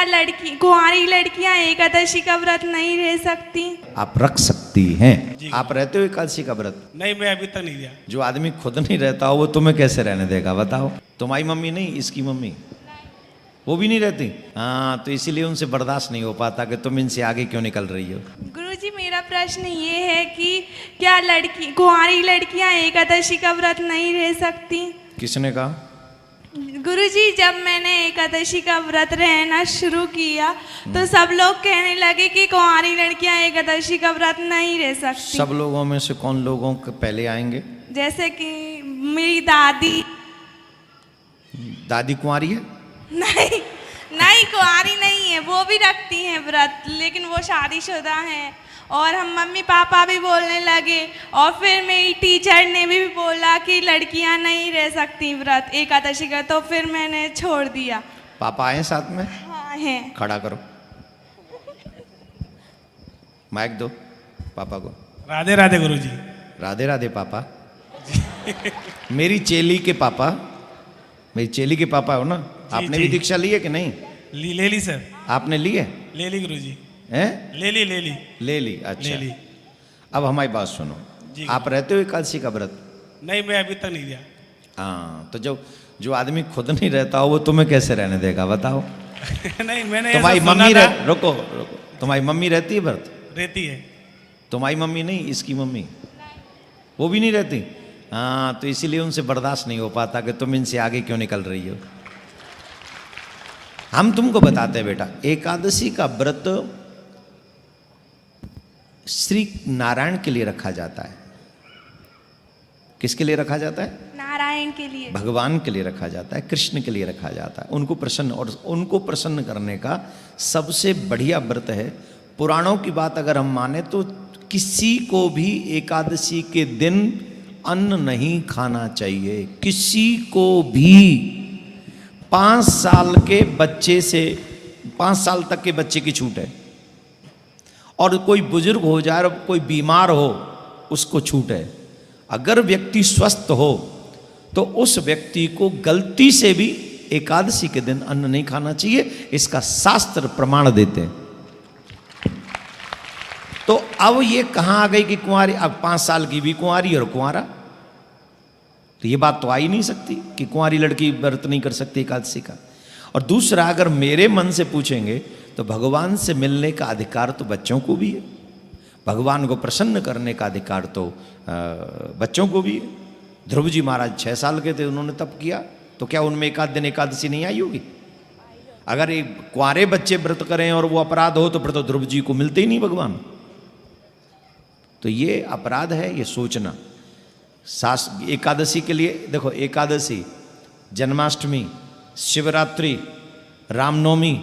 कुंवारी लड़कियां एकादशी का व्रत नहीं रह सकती? आप रख सकती हैं। आप रहते हो एकादशी का व्रत? नहीं, मैं अभी तक नहीं दिया। जो आदमी खुद नहीं रहता हो वो तुम्हें कैसे रहने देगा बताओ? तुम्हारी मम्मी नहीं, इसकी मम्मी, वो भी नहीं रहती? हाँ, तो इसीलिए उनसे बर्दाश्त नहीं हो पाता कि तुम इनसे आगे क्यों निकल रही हो। गुरुजी, मेरा प्रश्न ये है कि क्या कुंवारी लड़कियां एकादशी का व्रत नहीं रह सकती? किसने कहा? गुरुजी, जब मैंने एकादशी का व्रत रहना शुरू किया तो सब लोग कहने लगे कि कुंवारी लड़कियां एकादशी का व्रत नहीं रह सकती। सब लोगों में से कौन लोगों के पहले आएंगे? जैसे कि मेरी दादी। दादी कुंवारी है? नहीं नहीं, कुंवारी नहीं है, वो भी रखती हैं व्रत, लेकिन वो शादीशुदा हैं। और हम मम्मी पापा भी बोलने लगे, और फिर मेरी टीचर ने भी बोला कि लड़कियां नहीं रह सकती व्रत एकादशी का, तो फिर मैंने छोड़ दिया। पापा आए साथ में? हाँ हैं। खड़ा करो, माइक दो पापा को। राधे राधे गुरुजी। राधे राधे पापा। मेरी चेली के पापा, मेरी चेली के पापा हो ना? आपने भी दीक्षा ली है कि नहीं? ले ली सर। आपने ली है? ले ली गुरुजी। हैं? ले ली। ले ली, अच्छा। ले ली। अब हमारी बात सुनो। आप रहते हो एकादशी का व्रत? नहीं, मैं अभी तक नहीं दिया। हाँ, तो जो आदमी खुद नहीं रहता हो वो तुम्हें कैसे रहने देगा बताओ? नहीं, मैंने तुम्हारी ऐसा सुना मम्मी था। रुको, तुम्हारी मम्मी रहती है व्रत? रहती है। तुम्हारी मम्मी नहीं, इसकी मम्मी, वो भी नहीं रहती? हाँ, तो इसीलिए उनसे बर्दाश्त नहीं हो पाता कि तुम इनसे आगे क्यों निकल रही हो। हम तुमको बताते हैं बेटा, एकादशी का व्रत श्री नारायण के लिए रखा जाता है। किसके लिए रखा जाता है? नारायण के लिए, भगवान के लिए रखा जाता है, कृष्ण के लिए रखा जाता है। उनको प्रसन्न करने का सबसे बढ़िया व्रत है। पुराणों की बात अगर हम माने तो किसी को भी एकादशी के दिन अन्न नहीं खाना चाहिए, किसी को भी। 5 साल के बच्चे से 5 साल तक के बच्चे की छूट है, और कोई बुजुर्ग हो जाए और कोई बीमार हो उसको छूट है। अगर व्यक्ति स्वस्थ हो तो उस व्यक्ति को गलती से भी एकादशी के दिन अन्न नहीं खाना चाहिए, इसका शास्त्र प्रमाण देते हैं। तो अब ये कहां आ गई कि कुंवारी, अब 5 साल की भी कुंवारी और कुंवारा, तो ये बात तो आ ही नहीं सकती कि कुंवारी लड़की व्रत नहीं कर सकती एकादशी का। और दूसरा, अगर मेरे मन से पूछेंगे तो भगवान से मिलने का अधिकार तो बच्चों को भी है, भगवान को प्रसन्न करने का अधिकार तो बच्चों को भी है। ध्रुव जी महाराज 6 साल के थे, उन्होंने तप किया, तो क्या उनमें एक आध दिन एकादशी नहीं आई होगी? अगर एक कुंवारे बच्चे व्रत करें और वो अपराध हो तो फिर तो ध्रुव जी को मिलते ही नहीं भगवान। तो ये अपराध है, ये सोचना। एकादशी के लिए देखो, एकादशी, जन्माष्टमी, शिवरात्रि, रामनवमी,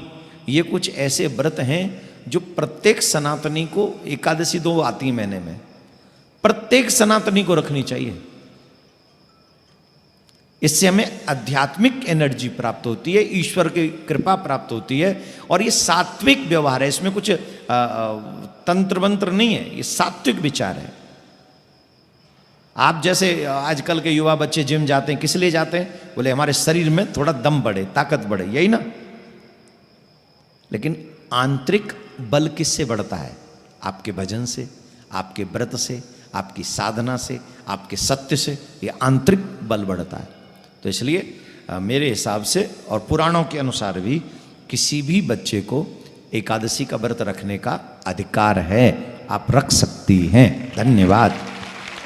ये कुछ ऐसे व्रत हैं जो प्रत्येक सनातनी को, एकादशी 2 आती है महीने में, प्रत्येक सनातनी को रखनी चाहिए। इससे हमें आध्यात्मिक एनर्जी प्राप्त होती है, ईश्वर की कृपा प्राप्त होती है, और ये सात्विक व्यवहार है। इसमें कुछ तंत्र मंत्र नहीं है, ये सात्विक विचार है। आप जैसे आजकल के युवा बच्चे जिम जाते हैं, किस लिए जाते हैं? बोले हमारे शरीर में थोड़ा दम बढ़े, ताकत बढ़े, यही ना। लेकिन आंतरिक बल किससे बढ़ता है? आपके भजन से, आपके व्रत से, आपकी साधना से, आपके सत्य से, ये आंतरिक बल बढ़ता है। तो इसलिए मेरे हिसाब से और पुराणों के अनुसार भी किसी भी बच्चे को एकादशी का व्रत रखने का अधिकार है, आप रख सकती हैं। धन्यवाद।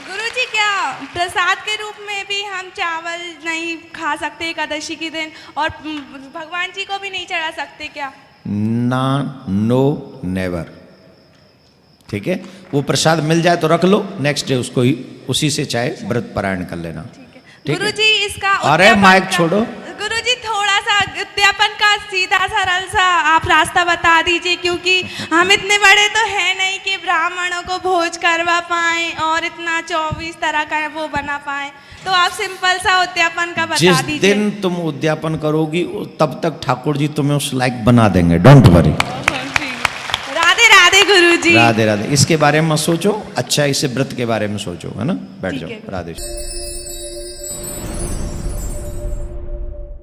गुरुजी, क्या प्रसाद के रूप में भी हम चावल नहीं खा सकते एकादशी के दिन, और भगवान जी को भी नहीं चढ़ा सकते क्या? ना, नो, नेवर। ठीक है, वो प्रसाद मिल जाए तो रख लो, नेक्स्ट डे उसको ही उसी से चाहे व्रत पारायण कर लेना। गुरुजी, इसका अरे माइक छोड़ो। गुरुजी, थोड़ा सा उद्यापन का सीधा सरल सा आप रास्ता बता दीजिए, क्योंकि हम इतने बड़े तो है नहीं कि ब्राह्मणों को भोज करवा पाएं और इतना 24 तरह का वो बना पाएं। तो आप सिंपल सा उद्यापन का बता दीजिए। जिस दिन तुम उद्यापन करोगी तब तक ठाकुर जी तुम्हें उस लायक बना देंगे, डोंट वरी। राधे राधे गुरुजी। राधे राधे। इसके बारे में सोचो, अच्छा इसे व्रत के बारे में सोचो, है ना। बैठ जाओ। राधे।